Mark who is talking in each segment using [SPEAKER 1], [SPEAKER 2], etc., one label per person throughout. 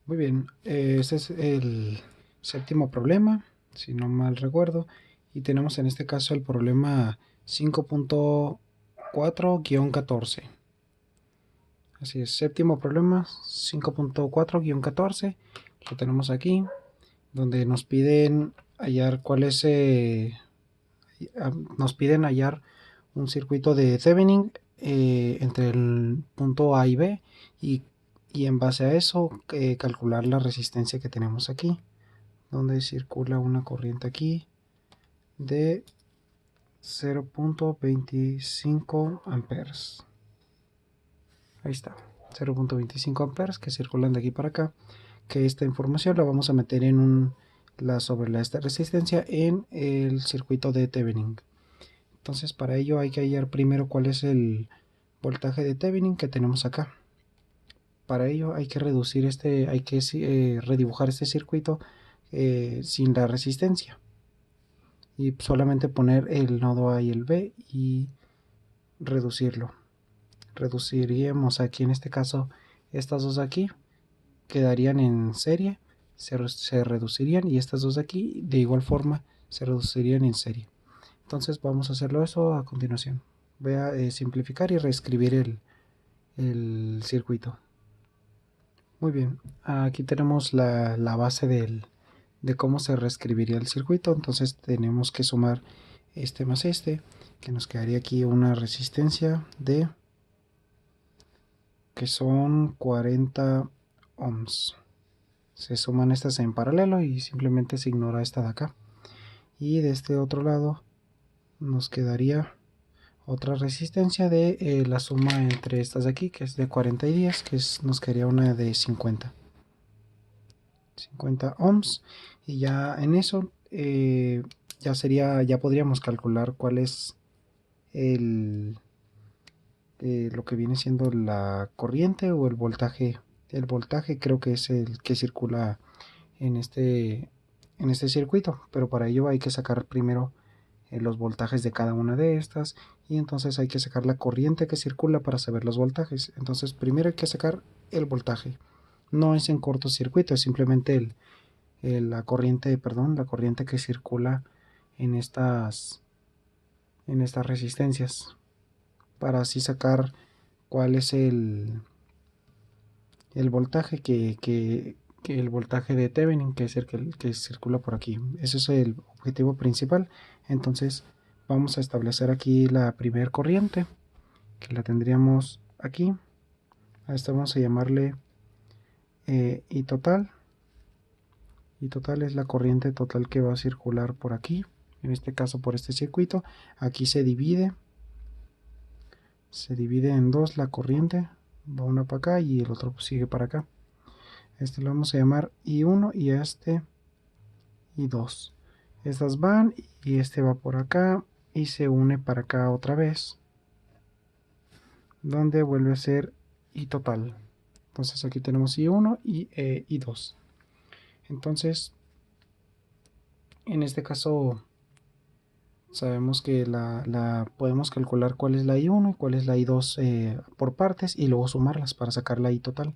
[SPEAKER 1] Muy bien, este es el séptimo problema, si no mal recuerdo, y tenemos en este caso el problema 5.4-14. Así es, séptimo problema 5.4-14, lo tenemos aquí, donde nos piden hallar nos piden hallar un circuito de Thevenin entre el punto A y B y en base a eso calcular la resistencia que tenemos aquí, donde circula una corriente aquí de 0.25 amperes. Ahí está, 0.25 amperes que circulan de aquí para acá. Que esta información la vamos a meter en esta resistencia en el circuito de Thevenin. Entonces para ello hay que hallar primero cuál es el voltaje de Thevenin que tenemos acá. Para ello hay que redibujar este circuito sin la resistencia y solamente poner el nodo A y el B y reducirlo. Reduciríamos aquí en este caso estas dos aquí, quedarían en serie, se reducirían, y estas dos de aquí de igual forma se reducirían en serie. Entonces vamos a hacerlo eso a continuación. Voy a simplificar y reescribir el circuito. Muy bien, aquí tenemos la base de cómo se reescribiría el circuito. Entonces tenemos que sumar este más este, que nos quedaría aquí una resistencia de que son 40 ohms. Se suman estas en paralelo y simplemente se ignora esta de acá. Y de este otro lado nos quedaría otra resistencia de la suma entre estas de aquí, que es de 40 y 10, nos quedaría una de 50 ohms. Y ya en eso ya podríamos calcular cuál es lo que viene siendo la corriente o el voltaje. El voltaje creo que es el que circula en este circuito, pero para ello hay que sacar primero los voltajes de cada una de estas, y entonces hay que sacar la corriente que circula para saber los voltajes. Entonces primero hay que sacar el voltaje. No es en cortocircuito, es simplemente la corriente que circula en estas resistencias, para así sacar cuál es el voltaje que el voltaje de Thevenin, que es el que circula por aquí. Ese es el objetivo principal. Entonces vamos a establecer aquí la primera corriente, que la tendríamos aquí. A esta vamos a llamarle I total. I total es la corriente total que va a circular por aquí, en este caso por este circuito. Aquí se divide en dos la corriente, va una para acá y el otro sigue para acá. Este lo vamos a llamar I1 y a este I2. Estas van y este va por acá y se une para acá otra vez, donde vuelve a ser I total. Entonces aquí tenemos I1 y I2. Entonces en este caso sabemos que podemos calcular cuál es la I1 y cuál es la I2 por partes, y luego sumarlas para sacar la I total.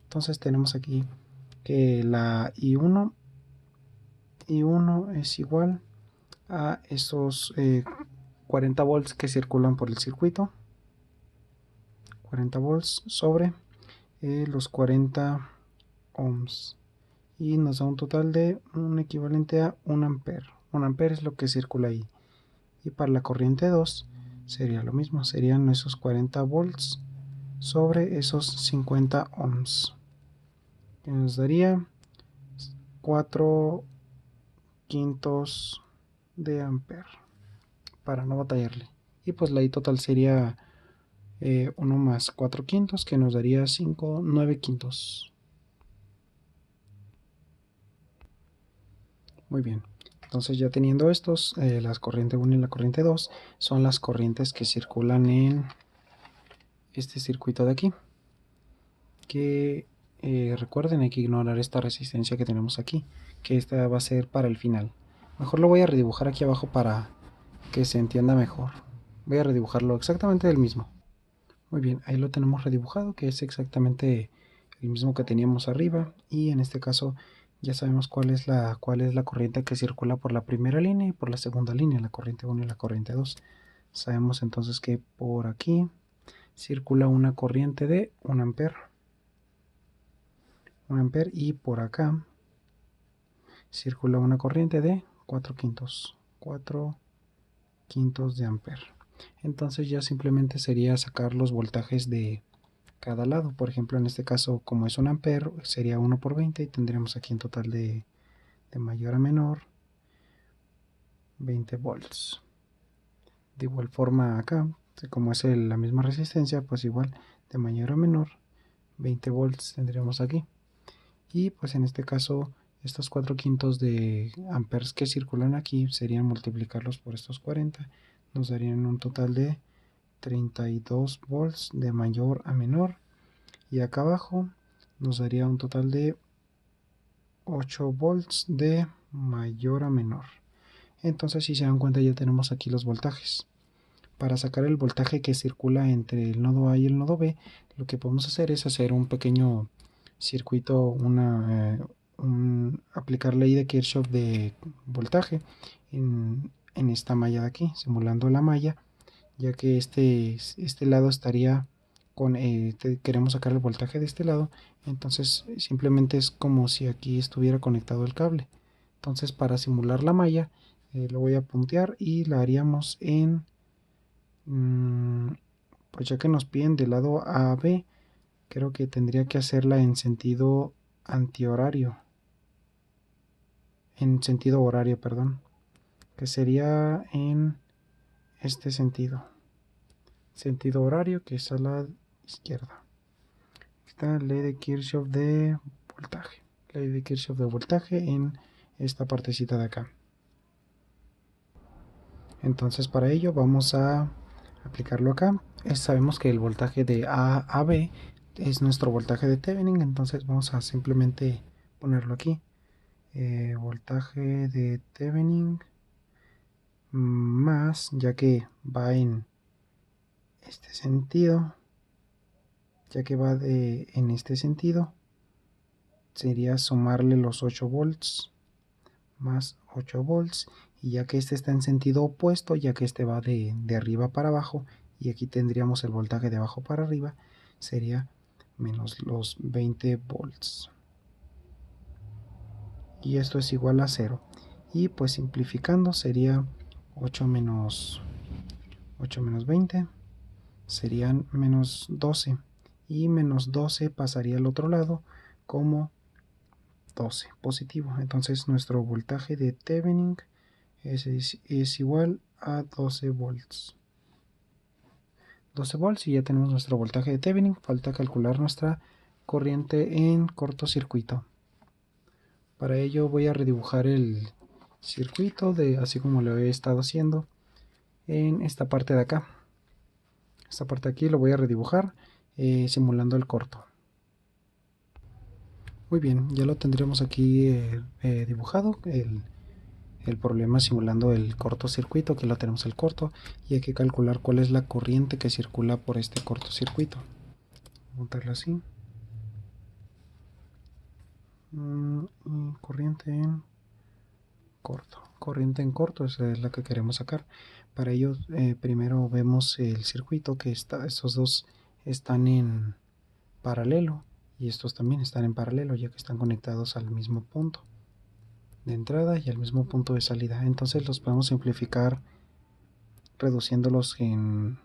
[SPEAKER 1] Entonces tenemos aquí que la I1 es igual a esos 40 volts que circulan por el circuito. 40 volts sobre los 40 ohms, y nos da un total de un equivalente a 1 ampere. 1 ampere es lo que circula ahí. Y para la corriente 2 sería lo mismo, serían esos 40 volts sobre esos 50 ohms, que nos daría 4 quintos de ampere, para no batallarle. Y pues la I total sería 1 más 4 quintos, que nos daría 9 quintos. Muy bien, entonces ya teniendo estos, las corriente 1 y la corriente 2 son las corrientes que circulan en este circuito de aquí, que recuerden, hay que ignorar esta resistencia que tenemos aquí, que esta va a ser para el final. Mejor lo voy a redibujar aquí abajo para que se entienda mejor. Voy a redibujarlo exactamente del mismo. Muy bien, ahí lo tenemos redibujado, que es exactamente el mismo que teníamos arriba, y en este caso ya sabemos cuál es la corriente que circula por la primera línea y por la segunda línea, la corriente 1 y la corriente 2. Sabemos entonces que por aquí circula una corriente de 1 ampere. 1 ampere, y por acá circula una corriente de 4 quintos. 4 quintos de ampere. Entonces ya simplemente sería sacar los voltajes de cada lado. Por ejemplo, en este caso, como es 1 ampere, sería 1 por 20 y tendríamos aquí en total de mayor a menor 20 volts. De igual forma acá, como es la misma resistencia, pues igual de mayor a menor 20 volts tendríamos aquí. Y pues en este caso, estos 4 quintos de amperes que circulan aquí serían multiplicarlos por estos 40, nos darían un total de 32 volts de mayor a menor, y acá abajo nos daría un total de 8 volts de mayor a menor. Entonces, si se dan cuenta, ya tenemos aquí los voltajes. Para sacar el voltaje que circula entre el nodo A y el nodo B, lo que podemos hacer es hacer un pequeño circuito, aplicar ley de Kirchhoff de voltaje en esta malla de aquí, simulando la malla, ya que este lado estaría con, queremos sacar el voltaje de este lado, entonces simplemente es como si aquí estuviera conectado el cable. Entonces, para simular la malla, lo voy a puntear y la haríamos en, pues ya que nos piden del lado A a B, creo que tendría que hacerla en sentido antihorario, en sentido horario, perdón, que sería en este sentido horario, que es a la izquierda. Está ley de Kirchhoff de voltaje, ley de Kirchhoff de voltaje en esta partecita de acá. Entonces, para ello vamos a aplicarlo acá. Sabemos que el voltaje de A a B es nuestro voltaje de Thevenin, entonces vamos a simplemente ponerlo aquí. Voltaje de Thevenin más, ya que va en este sentido, en este sentido, sería sumarle los 8 volts más 8 volts, y ya que este está en sentido opuesto, ya que este va de arriba para abajo, y aquí tendríamos el voltaje de abajo para arriba, sería menos los 20 volts. Y esto es igual a 0. Y pues simplificando sería 8 menos 20 serían menos 12. Y menos 12 pasaría al otro lado como 12 positivo. Entonces nuestro voltaje de Thevenin es igual a 12 volts. 12 volts, y ya tenemos nuestro voltaje de Thevenin. Falta calcular nuestra corriente en cortocircuito. Para ello voy a redibujar el circuito así como lo he estado haciendo en esta parte de acá. Esta parte de aquí lo voy a redibujar simulando el corto. Muy bien, ya lo tendremos aquí dibujado el problema simulando el cortocircuito, que lo tenemos el corto, y hay que calcular cuál es la corriente que circula por este cortocircuito. Voy a montarlo así. Corriente en corto, esa es la que queremos sacar. Para ello primero vemos el circuito, que estos dos están en paralelo, y estos también están en paralelo, ya que están conectados al mismo punto de entrada y al mismo punto de salida. Entonces los podemos simplificar reduciéndolos en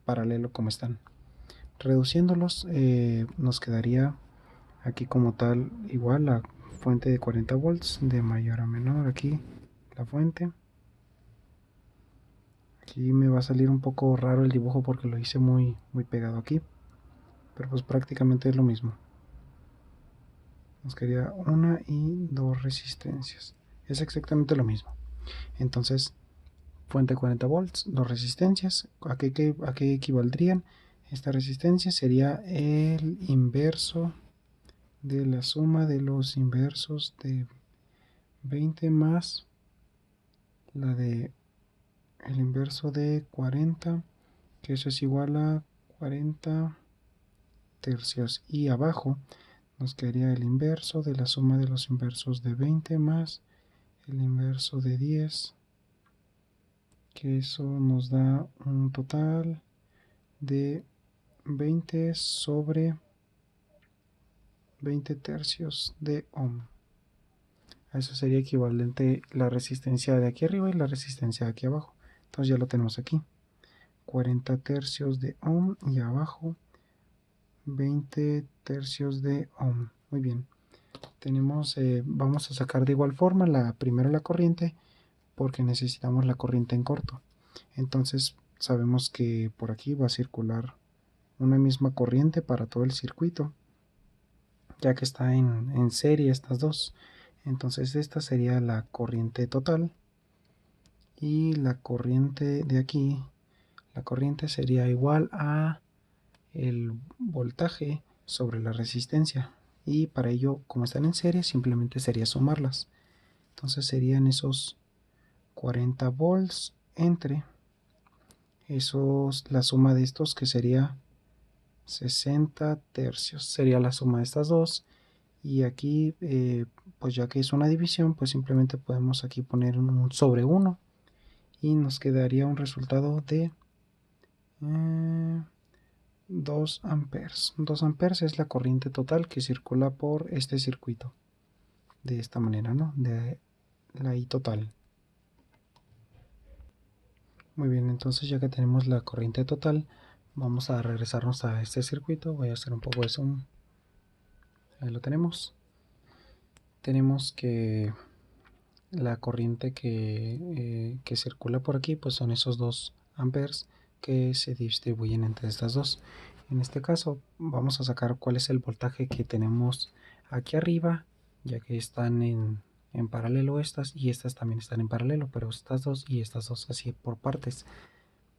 [SPEAKER 1] paralelo como están. Reduciéndolos nos quedaría aquí como tal igual la fuente de 40 volts de mayor a menor. Aquí la fuente. Aquí me va a salir un poco raro el dibujo porque lo hice muy pegado aquí, pero pues prácticamente es lo mismo. Nos quedaría una y dos resistencias, es exactamente lo mismo. Entonces, fuente 40 volts, dos resistencias, ¿a qué equivaldrían? Esta resistencia sería el inverso de la suma de los inversos de 20 más el inverso de 40, que eso es igual a 40 tercios, y abajo nos quedaría el inverso de la suma de los inversos de 20 más el inverso de 10, que eso nos da un total de 20 sobre 20 tercios de ohm. A eso sería equivalente la resistencia de aquí arriba y la resistencia de aquí abajo. Entonces ya lo tenemos aquí. 40 tercios de ohm y abajo 20 tercios de ohm. Muy bien. Tenemos, vamos a sacar de igual forma primero la corriente, porque necesitamos la corriente en corto. Entonces sabemos que por aquí va a circular una misma corriente para todo el circuito, ya que está en serie estas dos. Entonces esta sería la corriente total, y la corriente de aquí, la corriente sería igual a el voltaje sobre la resistencia, y para ello, como están en serie, simplemente sería sumarlas. Entonces serían esos 40 volts entre la suma de estos, que sería 60 tercios, sería la suma de estas dos. Y aquí, pues ya que es una división, pues simplemente podemos aquí poner un sobre 1 y nos quedaría un resultado de 2 amperes. 2 amperes es la corriente total que circula por este circuito. De esta manera, ¿no? De la I total. Muy bien, entonces ya que tenemos la corriente total, vamos a regresarnos a este circuito. Voy a hacer un poco de zoom. Ahí lo tenemos. Tenemos que la corriente que circula por aquí, pues son esos 2 amperes que se distribuyen entre estas dos. En este caso vamos a sacar cuál es el voltaje que tenemos aquí arriba, ya que están en paralelo estas, y estas también están en paralelo, pero estas dos y estas dos así por partes.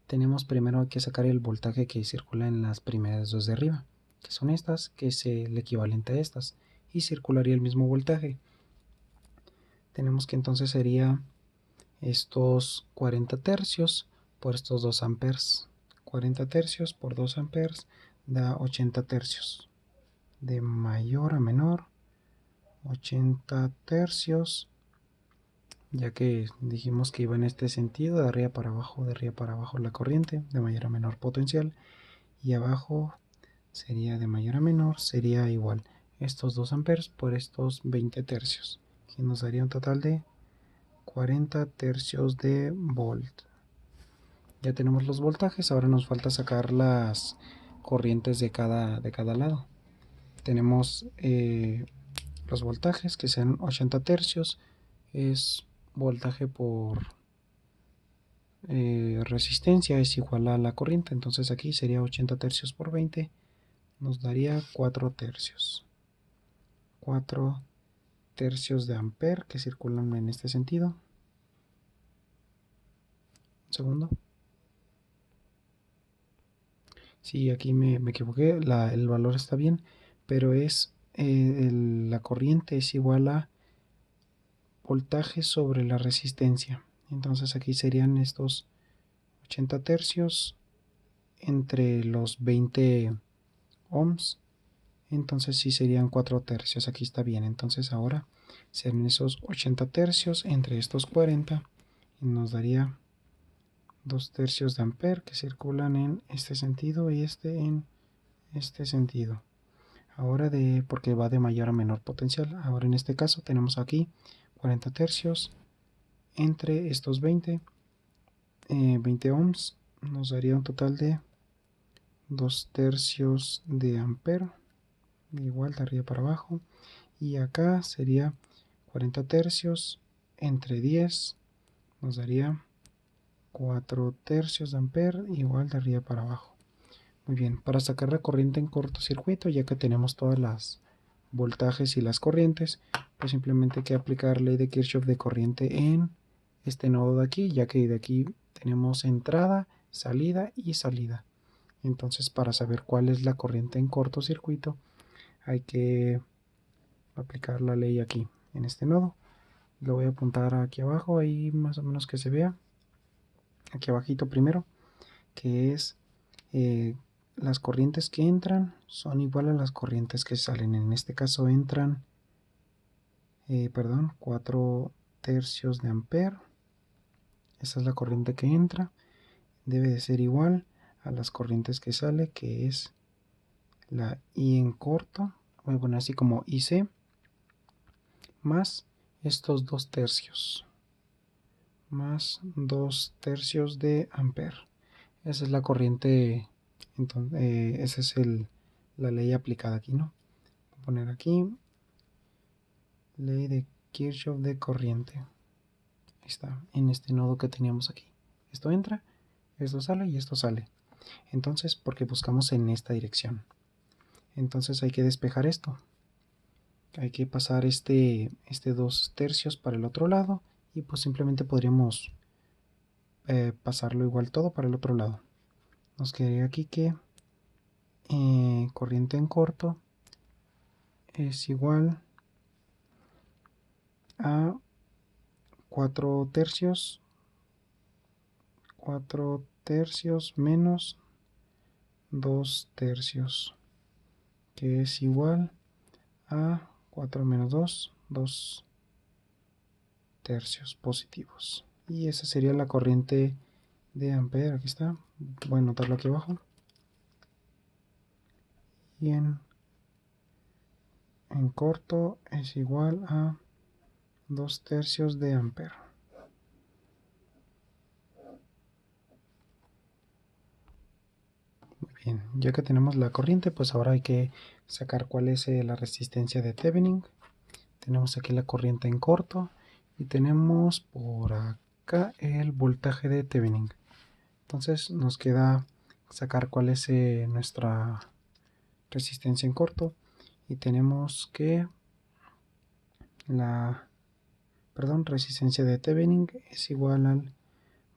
[SPEAKER 1] Tenemos primero que sacar el voltaje que circula en las primeras dos de arriba, que son estas, que es el equivalente a estas, y circularía el mismo voltaje. Tenemos que entonces sería estos 40 tercios por estos 2 amperes. 40 tercios por 2 amperes da 80 tercios. De mayor a menor, 80 tercios, ya que dijimos que iba en este sentido, de arriba para abajo la corriente, de mayor a menor potencial, y abajo sería de mayor a menor, sería igual estos 2 amperes por estos 20 tercios, que nos daría un total de 40 tercios de volt. Ya tenemos los voltajes, ahora nos falta sacar las corrientes de cada lado. Tenemos los voltajes, que sean 80 tercios, es voltaje por resistencia, es igual a la corriente. Entonces aquí sería 80 tercios por 20, nos daría 4 tercios. 4 tercios de amper que circulan en este sentido. Un segundo. Sí, aquí me equivoqué, el valor está bien, pero es la corriente es igual a voltaje sobre la resistencia. Entonces aquí serían estos 80 tercios entre los 20 ohms. Entonces sí serían 4 tercios, aquí está bien. Entonces ahora serían esos 80 tercios entre estos 40 y nos daría 2 tercios de amper que circulan en este sentido y este en este sentido. Ahora porque va de mayor a menor potencial. Ahora en este caso tenemos aquí 40 tercios entre estos 20 ohms, nos daría un total de 2 tercios de amper, igual de arriba para abajo, y acá sería 40 tercios entre 10, nos daría 4 tercios de amper, igual de arriba para abajo. Muy bien, para sacar la corriente en cortocircuito, ya que tenemos todas las voltajes y las corrientes, pues simplemente hay que aplicar ley de Kirchhoff de corriente en este nodo de aquí, ya que de aquí tenemos entrada, salida y salida. Entonces, para saber cuál es la corriente en cortocircuito, hay que aplicar la ley aquí, en este nodo. Lo voy a apuntar aquí abajo, ahí más o menos que se vea. Aquí abajito primero, que es las corrientes que entran son iguales a las corrientes que salen. En este caso entran 4 tercios de ampere. Esa es la corriente que entra. Debe de ser igual a las corrientes que sale, que es la I en corto, voy a poner así como IC, más estos 2 tercios, más 2 tercios de ampere. Esa es la corriente, entonces, esa es la ley aplicada aquí, ¿no? Voy a poner aquí, ley de Kirchhoff de corriente. Ahí está, en este nodo que teníamos aquí. Esto entra, esto sale y esto sale. Entonces, porque buscamos en esta dirección. Entonces hay que despejar esto. Hay que pasar este 2 tercios para el otro lado. Y pues simplemente podríamos pasarlo igual todo para el otro lado. Nos quedaría aquí que corriente en corto es igual a 4 tercios. 4 tercios menos 2 tercios, que es igual a 4 menos 2, 2 tercios positivos. Y esa sería la corriente de ampere. Aquí está, voy a anotarlo aquí abajo. Y en corto es igual a 2 tercios de ampere. Muy bien, ya que tenemos la corriente, pues ahora hay que sacar cuál es la resistencia de Thevenin. Tenemos aquí la corriente en corto y tenemos por acá el voltaje de Thevenin. Entonces nos queda sacar cuál es nuestra resistencia en corto y tenemos que resistencia de Thevenin es igual al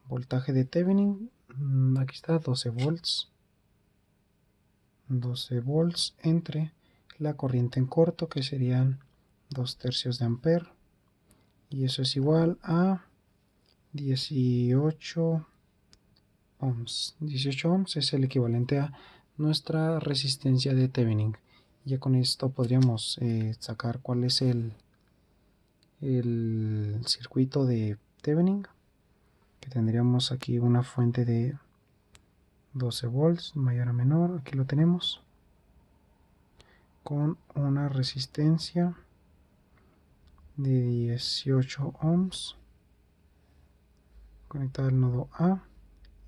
[SPEAKER 1] voltaje de Thevenin. Aquí está, 12 volts. 12 volts entre la corriente en corto, que serían 2 tercios de ampere, y eso es igual a 18 ohms. 18 ohms es el equivalente a nuestra resistencia de Thevenin. Ya con esto podríamos sacar cuál es el circuito de Thevenin, que tendríamos aquí una fuente de 12 volts, mayor a menor, aquí lo tenemos, con una resistencia de 18 ohms conectada al nodo A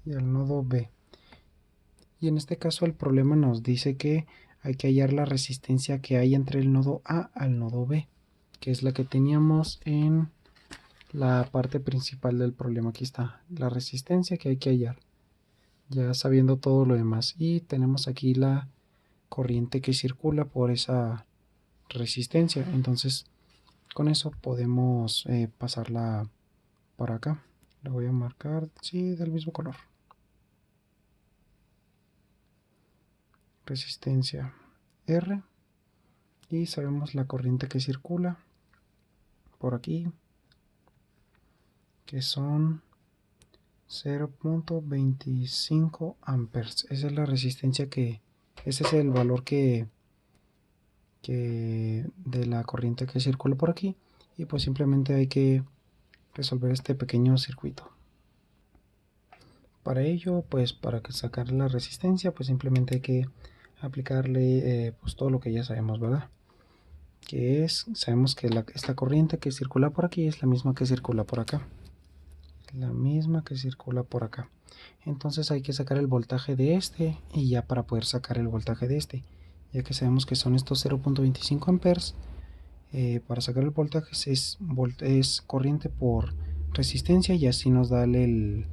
[SPEAKER 1] y al nodo B. Y en este caso el problema nos dice que hay que hallar la resistencia que hay entre el nodo A al nodo B, que es la que teníamos en la parte principal del problema. Aquí está la resistencia que hay que hallar, ya sabiendo todo lo demás. Y tenemos aquí la corriente que circula por esa resistencia. Entonces con eso podemos pasarla por acá. La voy a marcar, sí, del mismo color. Resistencia R. Y sabemos la corriente que circula por aquí, que son 0.25 amperes. Esa es la resistencia ese es el valor que de la corriente que circula por aquí. Y pues simplemente hay que resolver este pequeño circuito. Para ello, pues para sacar la resistencia, pues simplemente hay que aplicarle pues todo lo que ya sabemos, ¿verdad? Que es, sabemos que esta corriente que circula por aquí es la misma que circula por acá. La misma que circula por acá. Entonces hay que sacar el voltaje de este, y ya para poder sacar el voltaje de este, ya que sabemos que son estos 0.25 amperes, para sacar el voltaje es corriente por resistencia, y así nos da el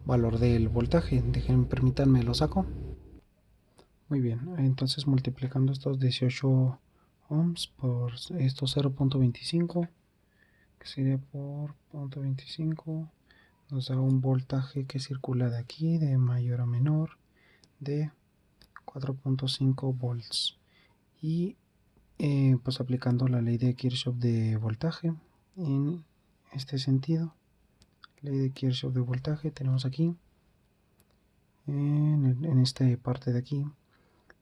[SPEAKER 1] valor del voltaje. Permítanme lo saco. Muy bien, entonces multiplicando estos 18 ohms por estos 0.25, que sería por 0.25, nos da un voltaje que circula de aquí, de mayor a menor, de 4.5 volts. Y pues aplicando la ley de Kirchhoff de voltaje en este sentido, ley de Kirchhoff de voltaje tenemos aquí en esta parte de aquí,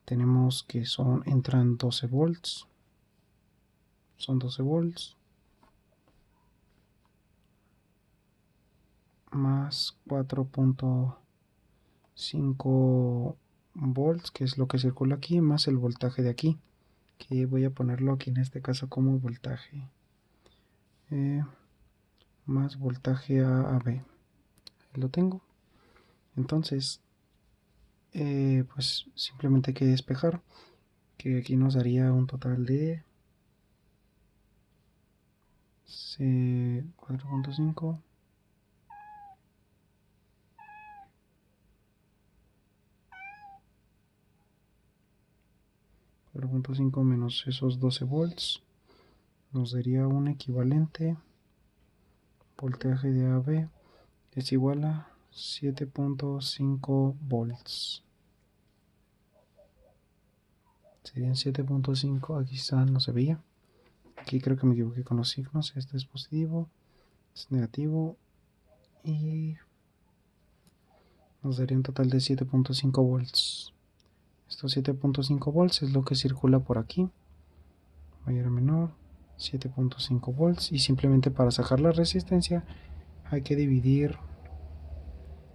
[SPEAKER 1] tenemos que entran 12 volts, son 12 volts, más 4.5 volts, que es lo que circula aquí, más el voltaje de aquí, que voy a ponerlo aquí en este caso como voltaje, más voltaje a B. Ahí lo tengo. Entonces, pues simplemente hay que despejar, que aquí nos daría un total de 4.5. 4.5 menos esos 12 volts nos daría un equivalente. Voltaje de AB es igual a 7.5 volts. Serían 7.5. Aquí está, no se veía. Aquí creo que me equivoqué con los signos. Este es positivo, este es negativo. Y nos daría un total de 7.5 volts. Estos 7.5 volts es lo que circula por aquí. Mayor o menor. 7.5 volts. Y simplemente para sacar la resistencia hay que dividir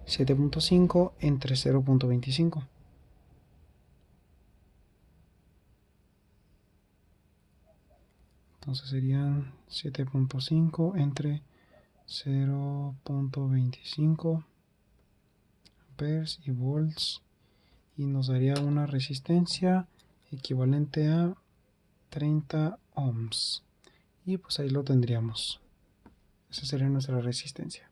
[SPEAKER 1] 7.5 entre 0.25. Entonces serían 7.5 entre 0.25 amperes y volts, y nos daría una resistencia equivalente a 30 ohms. Y pues ahí lo tendríamos. Esa sería nuestra resistencia.